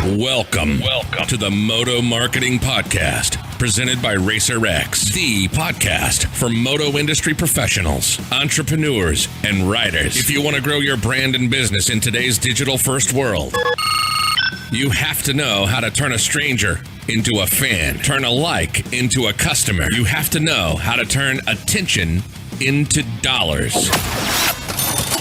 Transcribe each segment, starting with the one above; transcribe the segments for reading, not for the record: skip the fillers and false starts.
Welcome to the Moto Marketing Podcast, presented by RacerX, the podcast for moto industry professionals, entrepreneurs, and riders. If you want to grow your brand and business in today's digital-first world, you have to know how to turn a stranger into a fan, turn a like into a customer. You have to know how to turn attention into dollars.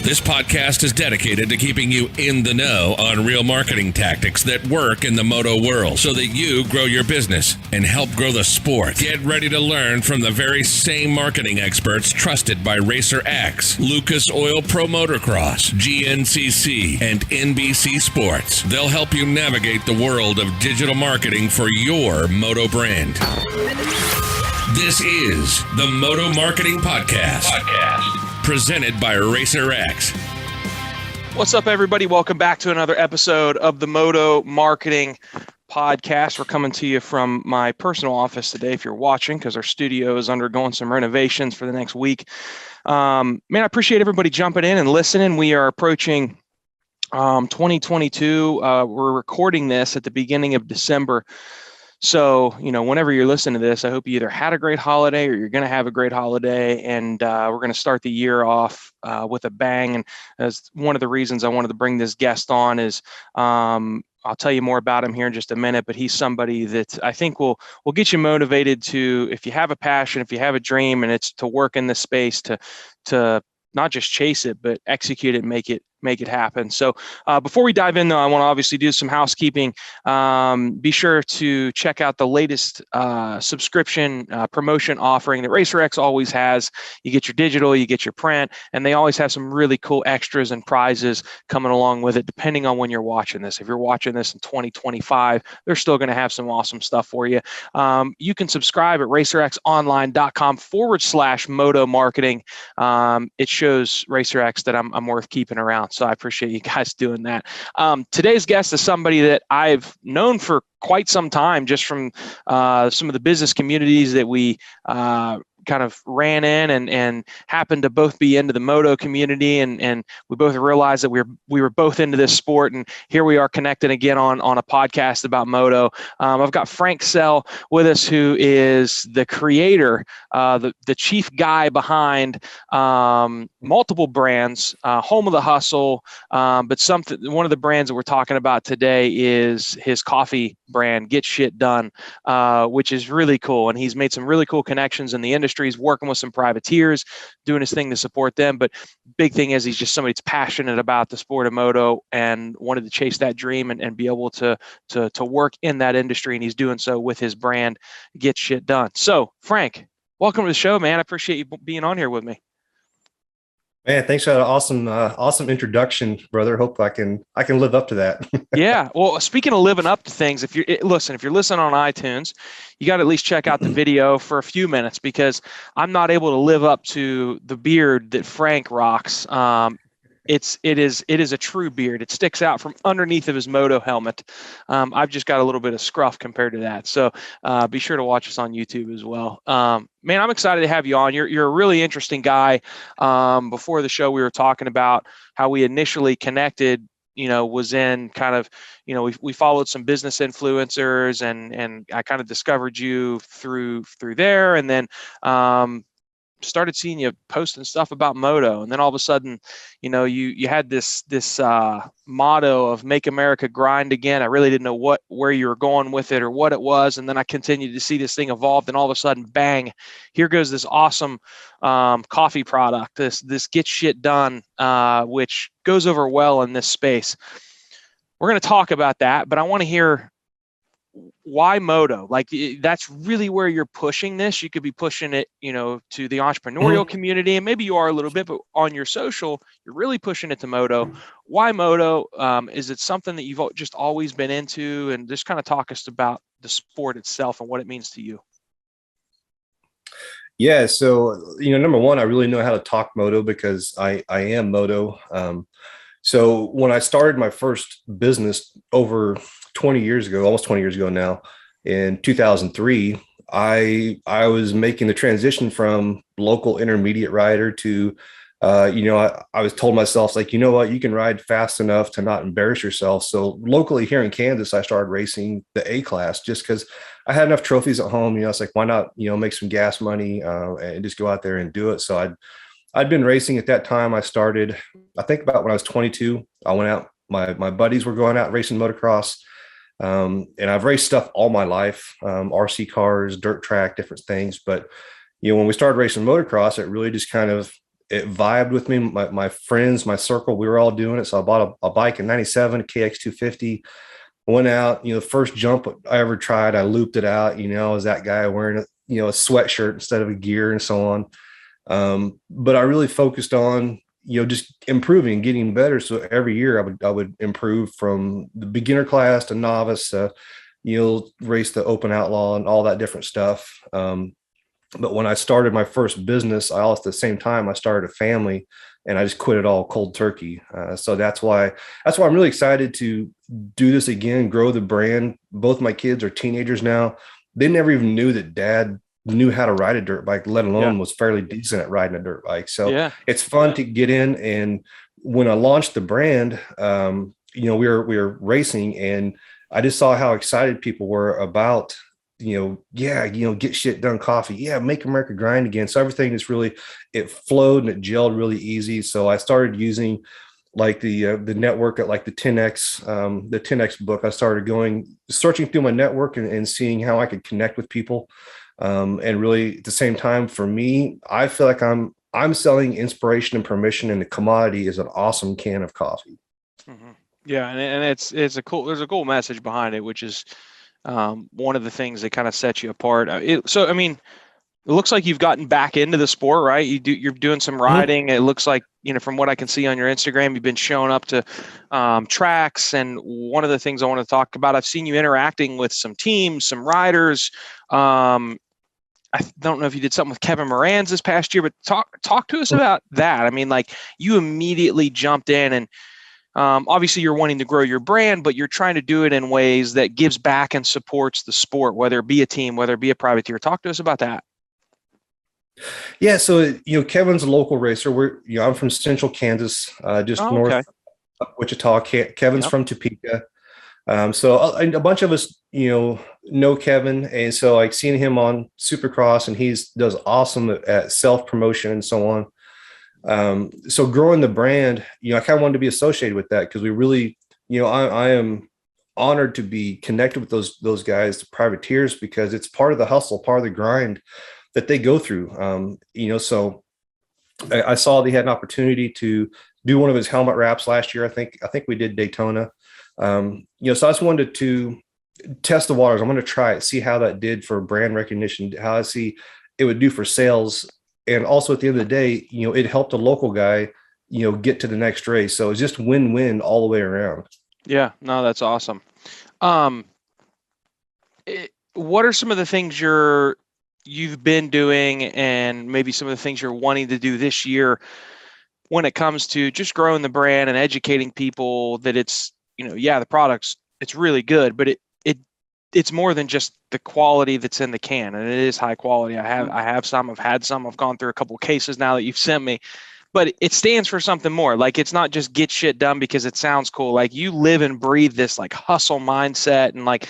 This podcast is dedicated to keeping you in the know on real marketing tactics that work in the moto world so that you grow your business and help grow the sport. Get ready to learn from the very same marketing experts trusted by RacerX, Lucas Oil Pro Motocross, GNCC, and NBC Sports. They'll help you navigate the world of digital marketing for your moto brand. This is the Moto Marketing Podcast. Presented by RacerX. What's up, everybody? Welcome back to another episode of the Moto Marketing Podcast. We're coming to you from my personal office today, if you're watching, because our studio is undergoing some renovations for the next week. Man, I appreciate everybody jumping in and listening. We are approaching 2022. We're recording this at the beginning of December. So, whenever you're listening to this, I hope you either had a great holiday or you're going to have a great holiday. And we're going to start the year off with a bang. And as one of the reasons I wanted to bring this guest on is I'll tell you more about him here in just a minute, but he's somebody that I think will get you motivated to, if you have a passion, if you have a dream, and it's to work in this space to not just chase it, but execute it, make it happen. So before we dive in, though, I want to obviously do some housekeeping. Be sure to check out the latest subscription promotion offering that RacerX always has. You get your digital, you get your print, and they always have some really cool extras and prizes coming along with it, depending on when you're watching this. If you're watching this in 2025, they're still going to have some awesome stuff for you. You can subscribe at racerxonline.com/moto marketing. It shows RacerX that I'm worth keeping around. So I appreciate you guys doing that. Today's guest is somebody that I've known for quite some time, just from some of the business communities that we kind of ran in and happened to both be into the moto community, and we both realized that we were both into this sport, and here we are connected again on a podcast about moto. I've got Frank Sell with us, who is the creator, the chief guy behind multiple brands, Home of the Hustle, but one of the brands that we're talking about today is his coffee brand, Get Shit Done, which is really cool, and he's made some really cool connections in the industry. He's working with some privateers, doing his thing to support them. But big thing is he's just somebody that's passionate about the sport of moto and wanted to chase that dream and be able to work in that industry. And he's doing so with his brand, Get Shit Done. So, Frank, welcome to the show, man. I appreciate you being on here with me. Man, thanks for that awesome introduction, brother. Hope I can live up to that. Yeah. Well, speaking of living up to things, if you're listening on iTunes, you got to at least check out the video for a few minutes, because I'm not able to live up to the beard that Frank rocks. It is a true beard. It sticks out from underneath of his moto helmet. I've just got a little bit of scruff compared to that. So be sure to watch us on YouTube as well. Man, I'm excited to have you on. You're a really interesting guy. Before the show, we were talking about how we initially connected. Was in kind of, we followed some business influencers, and I kind of discovered you through there, and then started seeing you posting stuff about moto, and then all of a sudden, you had this motto of "Make America Grind Again." I really didn't know where you were going with it or what it was, and then I continued to see this thing evolve, and all of a sudden, bang! Here goes this awesome coffee product, this Get Shit Done, which goes over well in this space. We're going to talk about that, but I want to hear, why moto? Like, that's really where you're pushing this. You could be pushing it, to the entrepreneurial community, and maybe you are a little bit, but on your social, you're really pushing it to moto. Why moto? Is it something that you've just always been into? And just kind of talk us about the sport itself and what it means to you. Yeah. So, number one, I really know how to talk moto because I am moto. So when I started my first business over 20 years ago, almost 20 years ago now, in 2003, I was making the transition from local intermediate rider to I was told myself, like, you know what, you can ride fast enough to not embarrass yourself. So locally here in Kansas, I started racing the A class just because I had enough trophies at home. It's like, why not, make some gas money and just go out there and do it. So I'd been racing at that time. I started, I think about when I was 22, I went out, my buddies were going out racing motocross. And I've raced stuff all my life, RC cars, dirt track, different things. But, when we started racing motocross, it really just it vibed with me. My friends, my circle, we were all doing it. So I bought a bike in 97, a KX250, went out, the first jump I ever tried, I looped it out, I was that guy wearing a sweatshirt instead of a gear and so on. But I really focused on, just improving, getting better. So every year I would improve from the beginner class to novice, race the open outlaw and all that different stuff. But when I started my first business, at the same time, I started a family and I just quit it all cold turkey. So that's why I'm really excited to do this again, grow the brand. Both my kids are teenagers now. They never even knew that dad knew how to ride a dirt bike, let alone was fairly decent at riding a dirt bike. So it's fun to get in. And when I launched the brand, we were racing, and I just saw how excited people were about, get shit done coffee. Yeah. Make America grind again. So everything is really, it flowed and it gelled really easy. So I started using like the network at like the 10X book. I started searching through my network and seeing how I could connect with people. And really at the same time, for me, I feel like I'm selling inspiration and permission, and the commodity is an awesome can of coffee. Mm-hmm. Yeah. And there's a cool message behind it, which is, one of the things that kind of sets you apart. It looks like you've gotten back into the sport, right? You're doing some riding. It looks like, from what I can see on your Instagram, you've been showing up to tracks. And one of the things I want to talk about, I've seen you interacting with some teams, some riders. I don't know if you did something with Kevin Moran's this past year, but talk to us about that. I mean, like, you immediately jumped in, and obviously you're wanting to grow your brand, but you're trying to do it in ways that gives back and supports the sport, whether it be a team, whether it be a privateer. Talk to us about that. Yeah. So, Kevin's a local racer. I'm from Central Kansas, just north of Wichita. Kevin's from Topeka. So a bunch of us, know Kevin. And so like seeing him on Supercross, and does awesome at self-promotion and so on. So growing the brand, I kind of wanted to be associated with that, because we really, I am honored to be connected with those guys, the privateers, because it's part of the hustle, part of the grind that they go through. So I saw they had an opportunity to do one of his helmet wraps last year. I think we did Daytona. So I just wanted to test the waters. I'm going to try it, see how that did for brand recognition, how I see it would do for sales. And also at the end of the day, it helped a local guy, get to the next race. So it's just win-win all the way around. Yeah, no, that's awesome. What are some of the things you've been doing, and maybe some of the things you're wanting to do this year when it comes to just growing the brand and educating people that it's, the product's, it's really good, but it's more than just the quality that's in the can, and it is high quality. I have some, I've had some, I've gone through a couple of cases now that you've sent me, but it stands for something more. Like, it's not just get shit done because it sounds cool. Like, you live and breathe this like hustle mindset, and like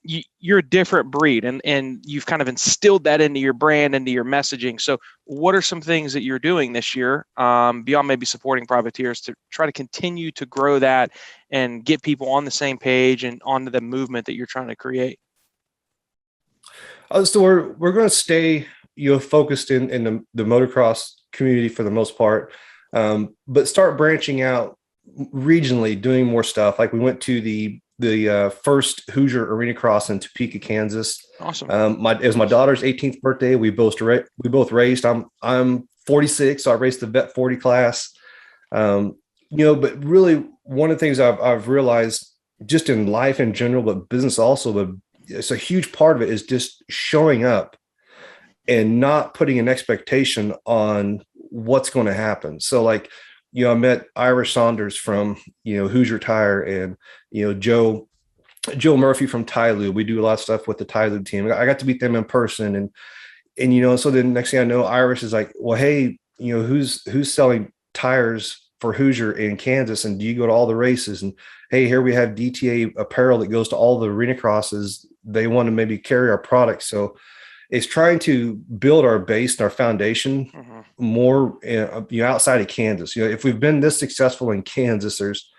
you're a different breed, and you've kind of instilled that into your brand, into your messaging. So what are some things that you're doing this year, beyond maybe supporting privateers, to try to continue to grow that and get people on the same page and onto the movement that you're trying to create? So we're going to stay, focused in the motocross community for the most part, but start branching out regionally, doing more stuff. Like, we went to the first Hoosier Arena Cross in Topeka, Kansas. Awesome. It was my daughter's 18th birthday. We both raced. I'm 46, so I raced the vet 40 class. But really, one of the things I've realized just in life in general, but business also, it's a huge part of it is just showing up and not putting an expectation on what's going to happen. So like, I met Irish Saunders from, Hoosier Tire, and, Joe Murphy from Tyloo. We do a lot of stuff with the Tyloo team. I got to meet them in person, and so the next thing I know, Irish is like, well, hey, who's selling tires for Hoosier in Kansas, and do you go to all the races? And hey, here we have DTA apparel that goes to all the arena crosses. They want to maybe carry our products. So it's trying to build our base and our foundation more, outside of Kansas. If we've been this successful in Kansas, there's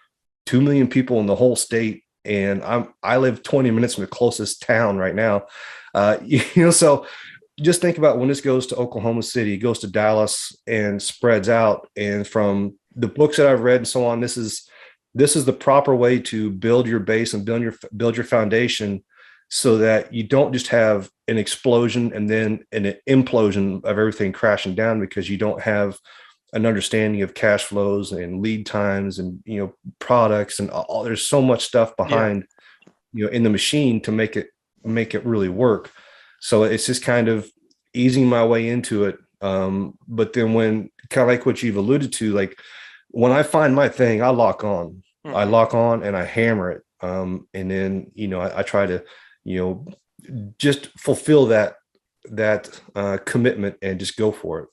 2 million people in the whole state, and I live 20 minutes from the closest town right now. So just think about when this goes to Oklahoma City, goes to Dallas, and spreads out. And from the books that I've read and so on, this is the proper way to build your base and build your foundation, so that you don't just have an explosion and then an implosion of everything crashing down because you don't have an understanding of cash flows and lead times and products and all. There's so much stuff behind in the machine to make it really work. So it's just kind of easing my way into it. But then when, kind of like what you've alluded to, like when I find my thing, I lock on. I lock on and I hammer it. And then I try to just fulfill that commitment and just go for it.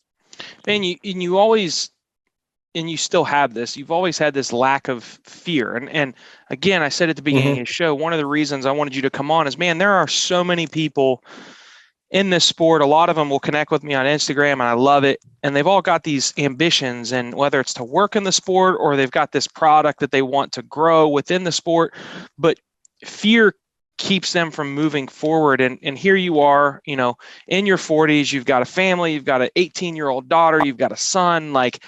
And you always, and you still have this, you've always had this lack of fear. And again, I said at the beginning of the show, one of the reasons I wanted you to come on is, man, there are so many people in this sport. A lot of them will connect with me on Instagram, and I love it. And they've all got these ambitions, and whether it's to work in the sport or they've got this product that they want to grow within the sport, but fear keeps them from moving forward. And here you are, in your 40s, you've got a family, you've got an 18-year-old daughter, you've got a son, like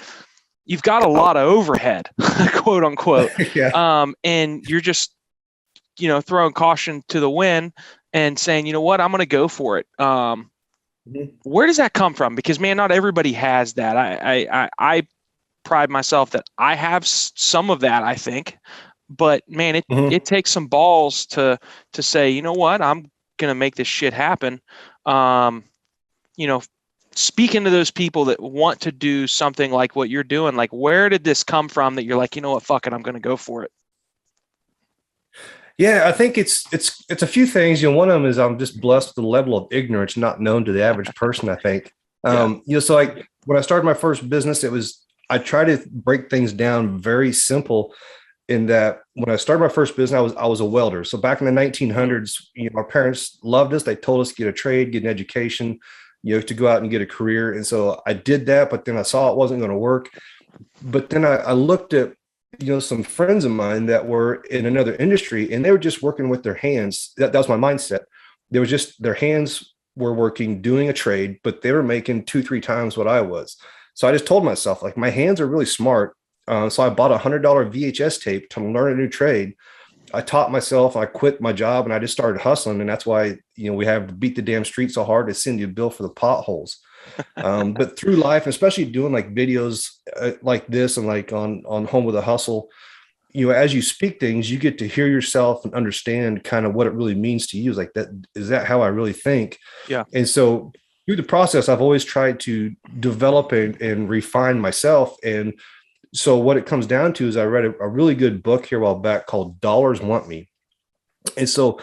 you've got a lot of overhead, quote unquote. And you're just, throwing caution to the wind and saying, you know what, I'm going to go for it. Where does that come from? Because, man, not everybody has that. I pride myself that I have some of that, I think. But, man, it takes some balls to say, you know what, I'm going to make this shit happen. Speaking to those people that want to do something like what you're doing, like, where did this come from that you're like, you know what, fuck it, I'm going to go for it? Yeah, I think it's a few things. One of them is I'm just blessed with the level of ignorance not known to the average person, I think. So like when I started my first business, I try to break things down very simple, in that when I started my first business, I was a welder. So back in the 1900s, our parents loved us. They told us to get a trade, get an education, to go out and get a career. And so I did that, but then I saw it wasn't going to work. But then I looked at, some friends of mine that were in another industry, and they were just working with their hands. That was my mindset. There was just their hands were working, doing a trade, but they were making 2-3 times what I was. So I just told myself, like, my hands are really smart. So I bought $100 VHS tape to learn a new trade. I taught myself, I quit my job, and I just started hustling. And that's why, we have to beat the damn street so hard to send you a bill for the potholes. But through life, especially doing like videos like this and like on Home with a Hustle, as you speak things, you get to hear yourself and understand kind of what it really means to you. It's like, is that how I really think? Yeah. And so through the process, I've always tried to develop and refine myself. And so what it comes down to is I read a really good book here a while back called Dollars Want Me. And so,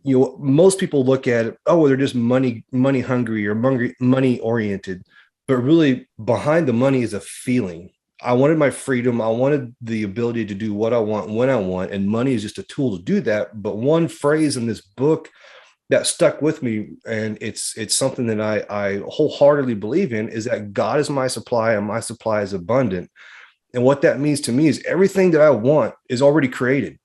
most people look at it, oh, well, they're just money hungry or money oriented, but really behind the money is a feeling. I wanted my freedom. I wanted the ability to do what I want when I want, and money is just a tool to do that. But one phrase in this book that stuck with me, and it's something that I wholeheartedly believe in, is that God is my supply and my supply is abundant. And what that means to me is everything that I want is already created.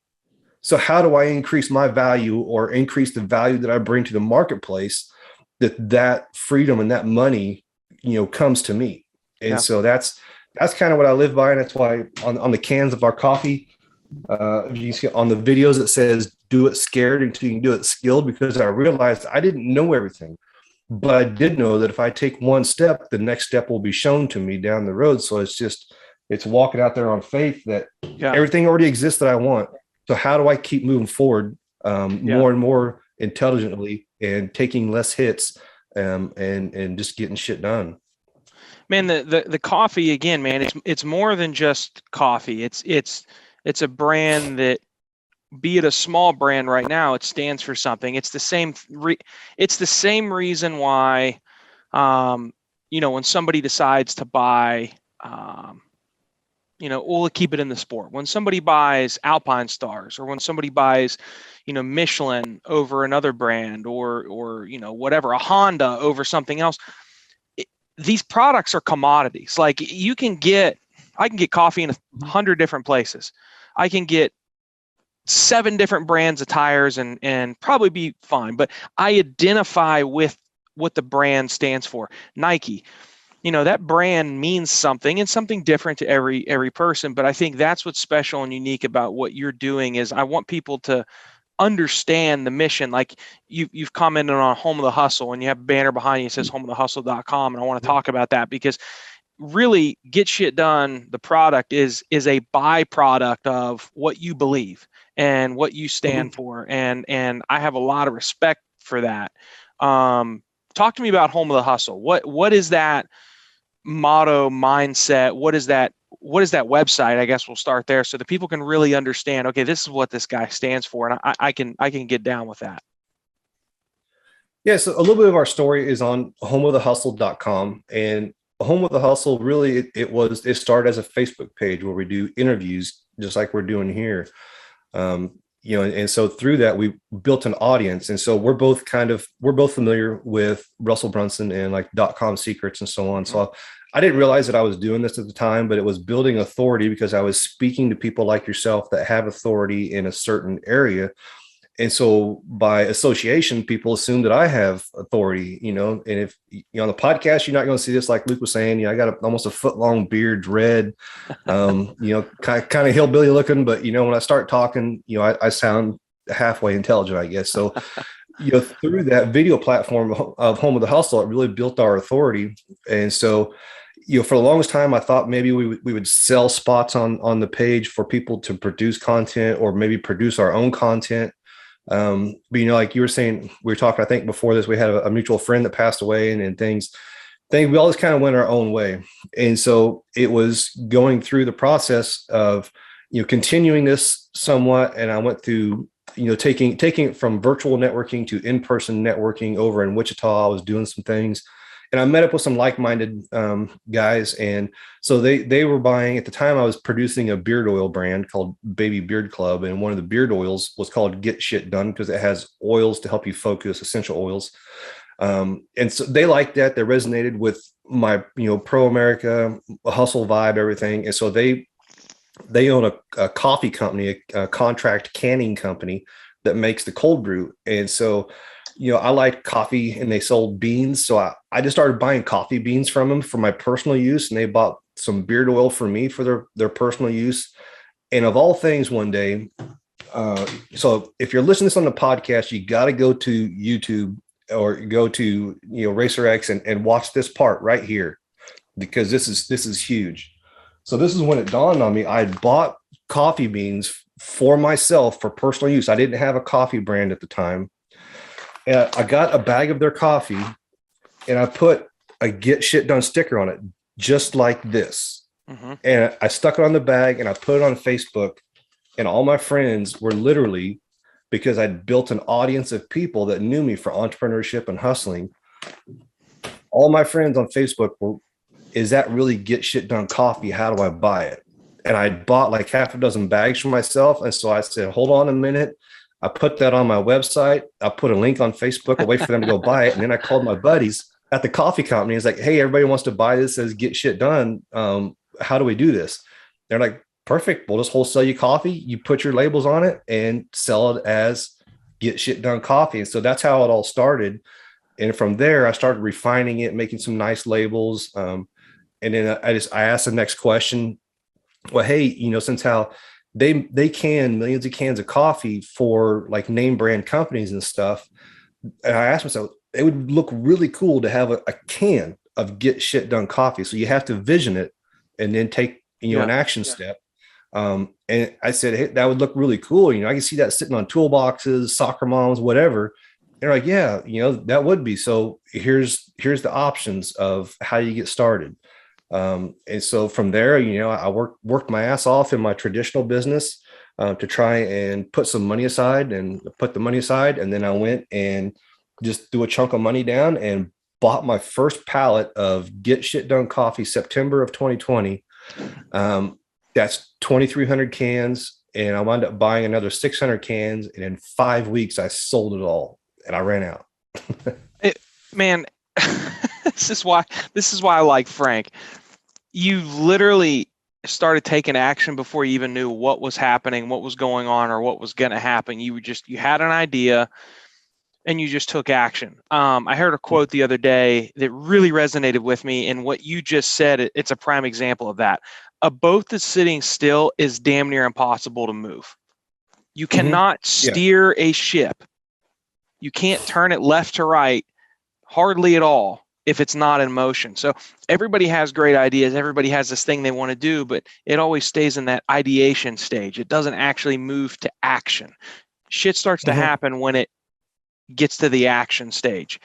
So how do I increase my value or increase the value that I bring to the marketplace, that freedom and that money, comes to me? And so that's kind of what I live by. And that's why on the cans of our coffee, you see on the videos, it says, do it scared until you can do it skilled, because I realized I didn't know everything, but I did know that if I take one step, the next step will be shown to me down the road. So it's walking out there on faith that everything already exists that I want. So how do I keep moving forward more and more intelligently and taking less hits and just getting shit done? Man, the coffee, again, man, it's more than just coffee. It's a brand that, be it a small brand right now, it stands for something. It's the same reason why when somebody decides to buy, we'll keep it in the sport. When somebody buys Alpine Stars, or when somebody buys, Michelin over another brand, or whatever, a Honda over something else, these products are commodities. Like I can get coffee in 100 different places. I can get 7 different brands of tires and probably be fine. But I identify with what the brand stands for. Nike, that brand means something, and something different to every person. But I think that's what's special and unique about what you're doing is I want people to understand the mission. Like you've commented on Home of the Hustle, and you have a banner behind you that says homeofthehustle.com. And I want to talk about that because really Get Shit Done, the product is a byproduct of what you believe and what you stand for. And I have a lot of respect for that. Talk to me about Home of the Hustle. What is that motto mindset? What is that website? I guess we'll start there so that people can really understand, okay, this is what this guy stands for. And I can get down with that. Yeah. So a little bit of our story is on homeofthehustle.com, and Home of the Hustle, really, it started as a Facebook page where we do interviews just like we're doing here. And so through that, we built an audience. And so we're both familiar with Russell Brunson and like .com secrets and so on. So I didn't realize that I was doing this at the time, but it was building authority because I was speaking to people like yourself that have authority in a certain area. And so by association, people assume that I have authority, and if on the podcast, you're not going to see this, like Luke was saying, I got almost a foot long beard, red, kind of hillbilly looking, but when I start talking, I sound halfway intelligent, I guess. So, through that video platform of Home of the Hustle, it really built our authority. And so, for the longest time, I thought maybe we would sell spots on the page for people to produce content, or maybe produce our own content. But like you were saying, we were talking, I think before this, we had a mutual friend that passed away, and things, we always kind of went our own way. And so it was going through the process of, continuing this somewhat. And I went through, taking it from virtual networking to in-person networking over in Wichita. I was doing some things, and I met up with some like-minded guys. And so they were buying, at the time I was producing a beard oil brand called Baby Beard Club. And one of the beard oils was called Get Shit Done because it has oils to help you focus, essential oils. And so they liked that. They resonated with my, pro America hustle vibe, everything. And so they own a coffee company, a contract canning company that makes the cold brew. And so I liked coffee, and they sold beans. So I just started buying coffee beans from them for my personal use. And they bought some beard oil for me for their personal use. And of all things, one day, so if you're listening to this on the podcast, you got to go to YouTube or go to, Racer X and watch this part right here, because this is huge. So this is when it dawned on me. I had bought coffee beans for myself for personal use. I didn't have a coffee brand at the time. And I got a bag of their coffee, and I put a Get Shit Done sticker on it, just like this. Mm-hmm. And I stuck it on the bag, and I put it on Facebook, and all my friends were literally, because I'd built an audience of people that knew me for entrepreneurship and hustling. All my friends on Facebook were, is that really Get Shit Done coffee? How do I buy it? And I bought like half a dozen bags for myself. And so I said, hold on a minute. I put that on my website. I put a link on Facebook. I wait for them to go buy it. And then I called my buddies at the coffee company. It's like, hey, everybody wants to buy this as Get Shit Done. How do we do this? They're like, perfect. We'll just wholesale you coffee. You put your labels on it and sell it as Get Shit Done coffee. And so that's how it all started. And from there, I started refining it, making some nice labels. And then I asked the next question. Well, hey, since how they can millions of cans of coffee for like name brand companies and stuff. And I asked myself, it would look really cool to have a can of Get Shit Done coffee. So you have to vision it and then take, an action step. And I said, hey, that would look really cool. I can see that sitting on toolboxes, soccer moms, whatever. They're like, yeah, that would be. So here's the options of how you get started. And so from there, I worked my ass off in my traditional business to try and put some money aside, and put the money aside. And then I went and just threw a chunk of money down and bought my first pallet of Get Shit Done coffee September of 2020. That's 2,300 cans. And I wound up buying another 600 cans. And in 5 weeks, I sold it all and I ran out. Man, this is why I like Frank. You literally started taking action before you even knew what was happening, what was going on, or what was going to happen. You had an idea and you just took action. I heard a quote the other day that really resonated with me, and what you just said, it's a prime example of that. A boat that's sitting still is damn near impossible to move. You cannot steer a ship. You can't turn it left to right hardly at all if it's not in motion. So everybody has great ideas. Everybody has this thing they want to do, but it always stays in that ideation stage. It doesn't actually move to action. Shit starts to happen when it gets to the action stage.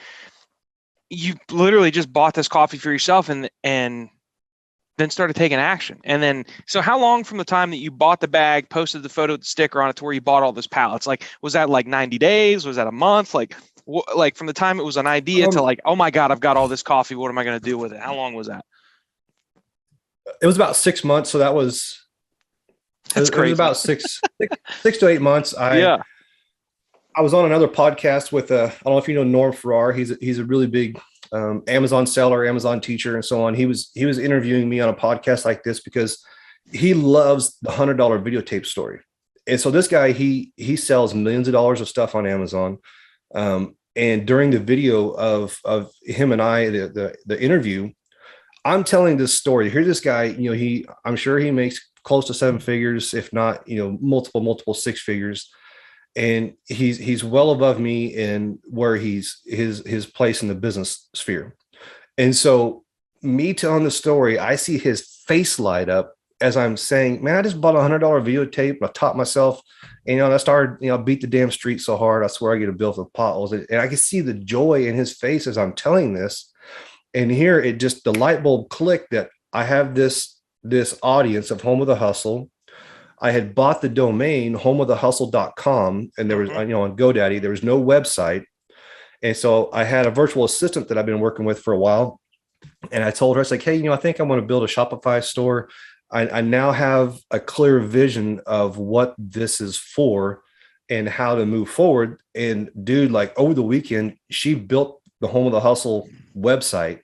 You literally just bought this coffee for yourself and then started taking action. And then, so how long from the time that you bought the bag, posted the photo with the sticker on it to where you bought all those pallets? Like, was that like 90 days? Was that a month? Like from the time it was an idea to like, oh my God, I've got all this coffee. What am I going to do with it? How long was that? It was about 6 months. So that's crazy. It was about six to 8 months. I was on another podcast with I don't know if you know Norm Farrar. He's a really big Amazon seller, Amazon teacher, and so on. He was interviewing me on a podcast like this because he loves the $100 videotape story. And so this guy, he sells millions of dollars of stuff on Amazon. And during the video of him and I, the interview, I'm telling this story. Here's this guy, I'm sure he makes close to 7 figures, if not, multiple 6 figures. And he's well above me in where his place in the business sphere. And so me telling the story, I see his face light up as I'm saying, man, I just bought a $100 videotape. I taught myself, and I started, beat the damn street so hard. I swear I get a bill for potholes. And I can see the joy in his face as I'm telling this. And here it just, the light bulb clicked that I have this audience of Home of the Hustle. I had bought the domain homeofthehustle.com, and there was, on GoDaddy, there was no website. And so I had a virtual assistant that I've been working with for a while. And I told her, I was like, hey, I think I want to build a Shopify store. I now have a clear vision of what this is for and how to move forward. And dude, like over the weekend, she built the Home of the Hustle website,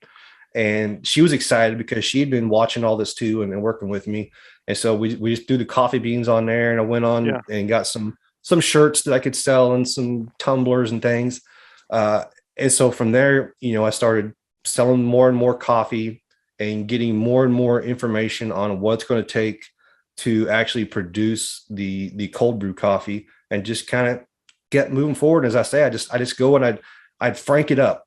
and she was excited because she'd been watching all this too and working with me. And so we just threw the coffee beans on there, and I went on and got some shirts that I could sell and some tumblers and things. And so from there, I started selling more and more coffee and getting more and more information on what it's going to take to actually produce the cold brew coffee, and just kind of get moving forward. As I say, I just go and I'd crank it up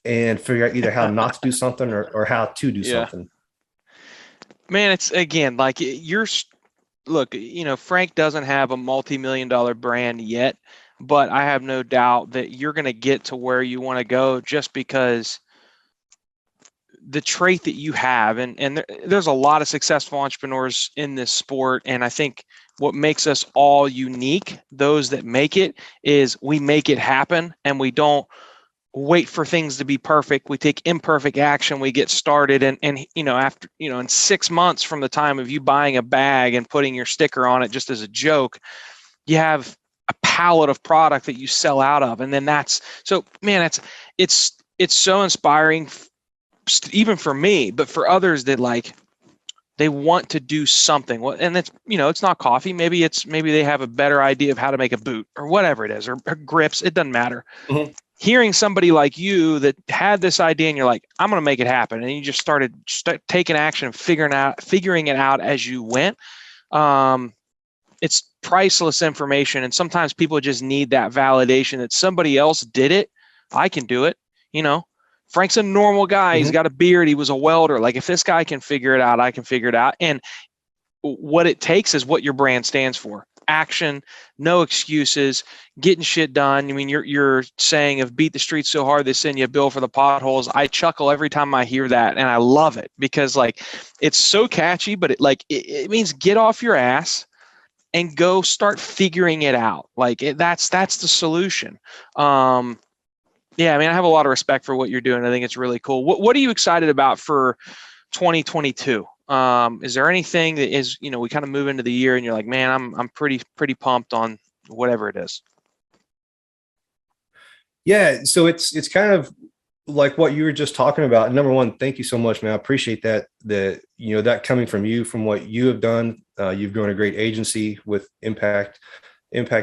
and figure out either how not to do something or how to do something. Man, it's again, like look, Frank doesn't have a multi-million-dollar brand yet, but I have no doubt that you're going to get to where you want to go just because the trait that you have, and there's a lot of successful entrepreneurs in this sport. And I think what makes us all unique, those that make it, is we make it happen, and we don't wait for things to be perfect. We take imperfect action. We get started, and after in 6 months from the time of you buying a bag and putting your sticker on it just as a joke, you have a pallet of product that you sell out of. And then it's so inspiring, even for me, but for others that they want to do something. Well, and it's, it's not coffee. Maybe they have a better idea of how to make a boot or whatever it is, or grips. It doesn't matter. Mm-hmm. Hearing somebody like you that had this idea, and you're like, I'm going to make it happen. And you just started taking action and figuring it out as you went. It's priceless information. And sometimes people just need that validation that somebody else did it. I can do it. Frank's a normal guy. He's got a beard. He was a welder. Like, if this guy can figure it out, I can figure it out. And what it takes is what your brand stands for. Action, no excuses, getting shit done. I mean, you're saying, if beat the streets so hard they send you a bill for the potholes. I chuckle every time I hear that, and I love it because it's so catchy, but it means get off your ass and go start figuring it out. That's the solution. Yeah, I mean, I have a lot of respect for what you're doing. I think it's really cool. What are you excited about for 2022? Is there anything that is, we kind of move into the year and you're like, man, I'm pretty pumped on whatever it is. Yeah, so it's kind of like what you were just talking about. Number one, thank you so much, man. I appreciate that that coming from you, from what you have done. You've grown a great agency with impact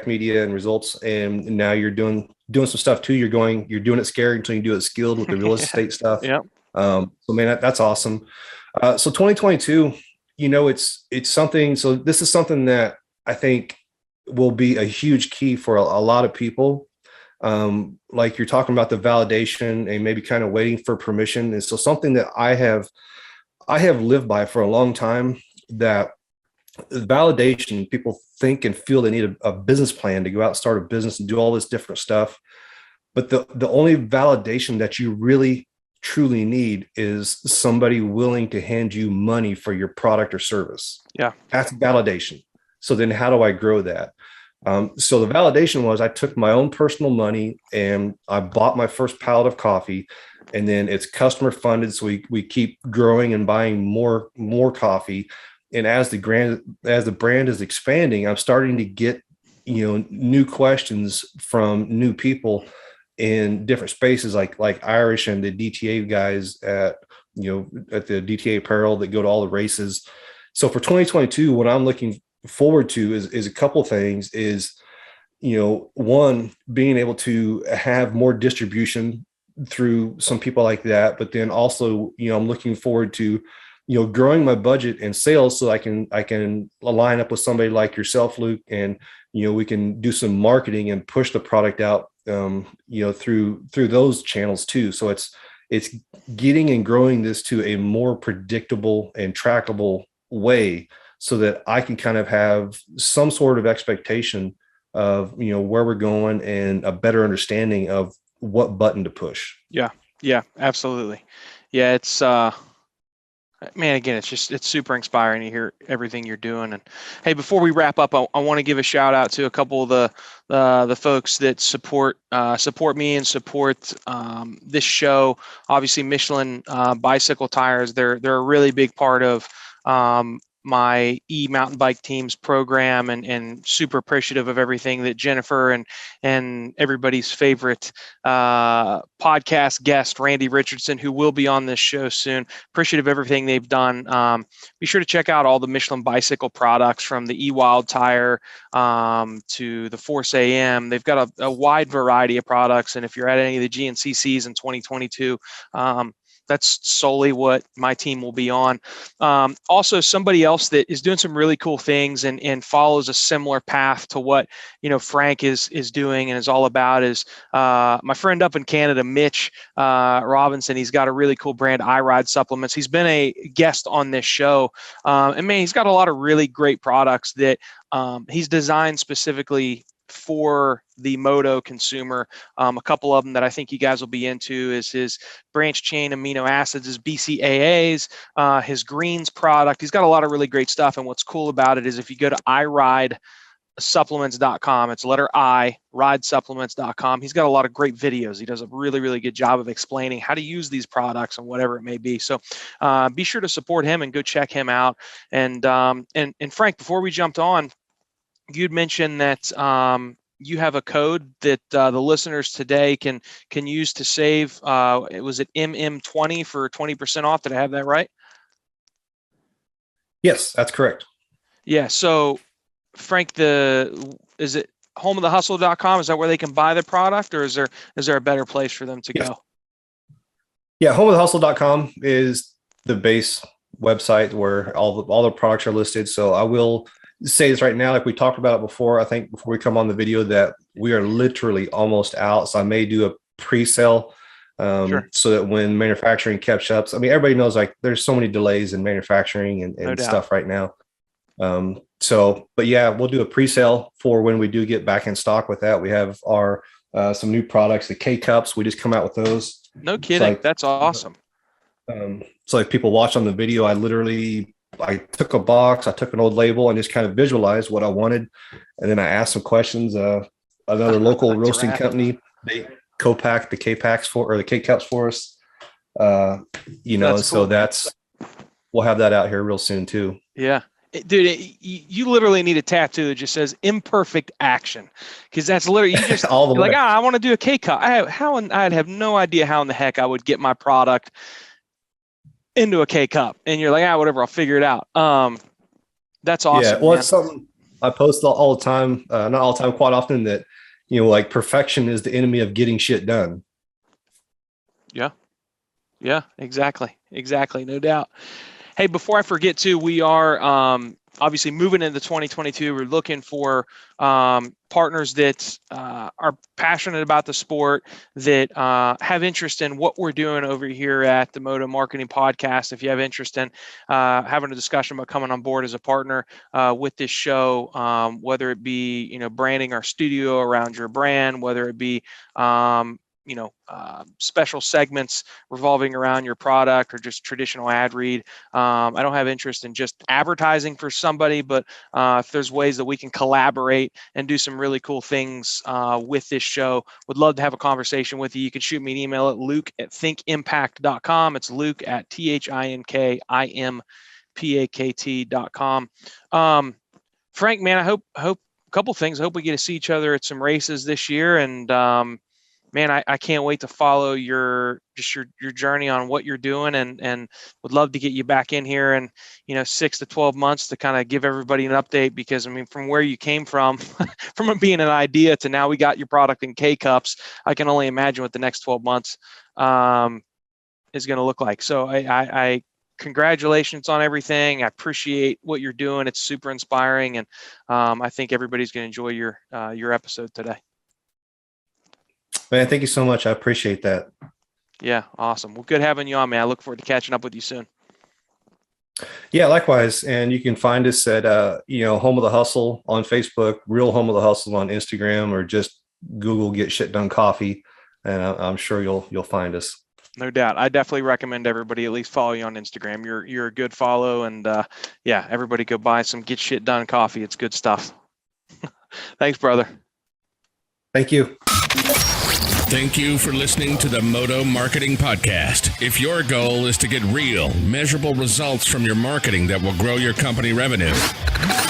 media and results, and now you're doing some stuff too. You're doing it scared until you do it skilled with the real estate stuff. Yeah. So man, that's awesome. So 2022, it's something. So this is something that I think will be a huge key for a lot of people. Like you're talking about the validation and maybe kind of waiting for permission. And so something that I have lived by for a long time, that validation, people think and feel they need a business plan to go out and start a business and do all this different stuff. But the only validation that you really truly need is somebody willing to hand you money for your product or service. Yeah. That's validation. So then how do I grow that? So the validation was I took my own personal money and I bought my first pallet of coffee, and then it's customer funded. So we keep growing and buying more coffee. And as the brand is expanding, I'm starting to get, new questions from new people in different spaces, like Irish and the DTA guys at the DTA Apparel that go to all the races. So for 2022, what I'm looking forward to is a couple things. Is one, being able to have more distribution through some people like that, but then also I'm looking forward to growing my budget and sales so I can align up with somebody like yourself, Luke, and we can do some marketing and push the product out through those channels too. So it's getting and growing this to a more predictable and trackable way, so that I can kind of have some sort of expectation of, where we're going and a better understanding of what button to push. Yeah, absolutely. Yeah. It's, man, again, it's super inspiring to hear everything you're doing. And hey, before we wrap up, I want to give a shout out to a couple of the folks that support me and support this show. Obviously, Michelin bicycle tires. They're a really big part of my mountain bike team's program, and super appreciative of everything that Jennifer and everybody's favorite podcast guest, Randy Richardson, who will be on this show soon. Appreciative of everything they've done. Be sure to check out all the Michelin bicycle products, from the E-Wild tire to the Force AM. They've got a wide variety of products, and if you're at any of the GNCCs in 2022, that's solely what my team will be on. Also, somebody else that is doing some really cool things and follows a similar path to what Frank is doing and is all about is my friend up in Canada, Mitch Robinson. He's got a really cool brand, iRide Supplements. He's been a guest on this show, and man, he's got a lot of really great products that he's designed specifically for the Moto consumer. A couple of them that I think you guys will be into is his branch chain amino acids, his BCAAs, his greens product. He's got a lot of really great stuff. And what's cool about it is if you go to iRideSupplements.com, it's letter I, ridesupplements.com. He's got a lot of great videos. He does a really, really good job of explaining how to use these products and whatever it may be. So be sure to support him and go check him out. And Frank, before we jumped on, you'd mentioned that you have a code that the listeners today can use to save. Was it MM20 for 20% off? Did I have that right? Yes, that's correct. Yeah. So, Frank, is it homeofthehustle.com? Is that where they can buy the product, or is there a better place for them to go? Yeah, homeofthehustle.com is the base website where all the products are listed. So I will say this right now, like we talked about it before, I think before we come on the video, that we are literally almost out. So I may do a pre-sale Sure. so that when manufacturing catch up, I mean, everybody knows like there's so many delays in manufacturing and No doubt. stuff right now. But yeah, we'll do a pre-sale for when we do get back in stock with that. We have our some new products, the K cups. We just come out with those. No kidding. That's awesome. So if people watch on the video, I took a box, I took an old label and just kind of visualized what I wanted. And then I asked some questions. Another local roasting company, co-pack the K-packs or the K-cups for us. That's so cool. we'll have that out here real soon too. Yeah. Dude, you literally need a tattoo that just says imperfect action, because that's literally, you just All the you're way. like, I want to do a K-cup. I'd have no idea how in the heck I would get my product into a K-cup, and you're like, whatever, I'll figure it out. That's awesome. Yeah, well, man. it's something I post all the time, not all the time, quite often, that, like perfection is the enemy of getting shit done. Yeah, exactly. No doubt. Hey, before I forget to, we are obviously moving into 2022. We're looking for partners that are passionate about the sport, that have interest in what we're doing over here at the Moto Marketing Podcast. If you have interest in having a discussion about coming on board as a partner with this show, whether it be, branding our studio around your brand, whether it be special segments revolving around your product, or just traditional ad read. I don't have interest in just advertising for somebody, but if there's ways that we can collaborate and do some really cool things with this show, would love to have a conversation with you. You can shoot me an email at luke@thinkimpact.com. It's Luke at THINKIMPAKT.com. Frank, man, I hope a couple things. I hope we get to see each other at some races this year, and man, I can't wait to follow your journey on what you're doing, and would love to get you back in here in 6 to 12 months to kind of give everybody an update, because I mean, from where you came from from it being an idea to now we got your product in K-cups, I can only imagine what the next 12 months is going to look like. So I congratulations on everything. I appreciate what you're doing. It's super inspiring, and I think everybody's going to enjoy your episode today. Man, thank you so much. I appreciate that. Yeah, awesome. Well, good having you on, man. I look forward to catching up with you soon. Yeah, likewise. And you can find us at Home of the Hustle on Facebook, Real Home of the Hustle on Instagram, or just Google Get Shit Done Coffee, and I'm sure you'll find us. No doubt. I definitely recommend everybody at least follow you on Instagram. You're a good follow, and everybody go buy some Get Shit Done coffee. It's good stuff. Thanks, brother. Thank you. Thank you for listening to the Moto Marketing Podcast. If your goal is to get real, measurable results from your marketing that will grow your company revenue,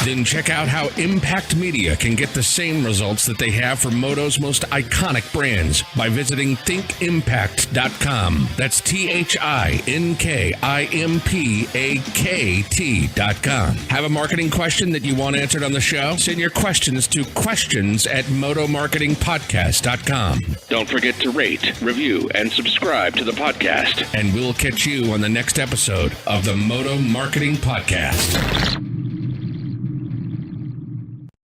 then check out how Impact Media can get the same results that they have for Moto's most iconic brands by visiting thinkimpact.com. That's THINKIMPAKT.com. Have a marketing question that you want answered on the show? Send your questions to questions@motomarketingpodcast.com. Don't forget to rate, review, and subscribe to the podcast. And we'll catch you on the next episode of the Moto Marketing Podcast.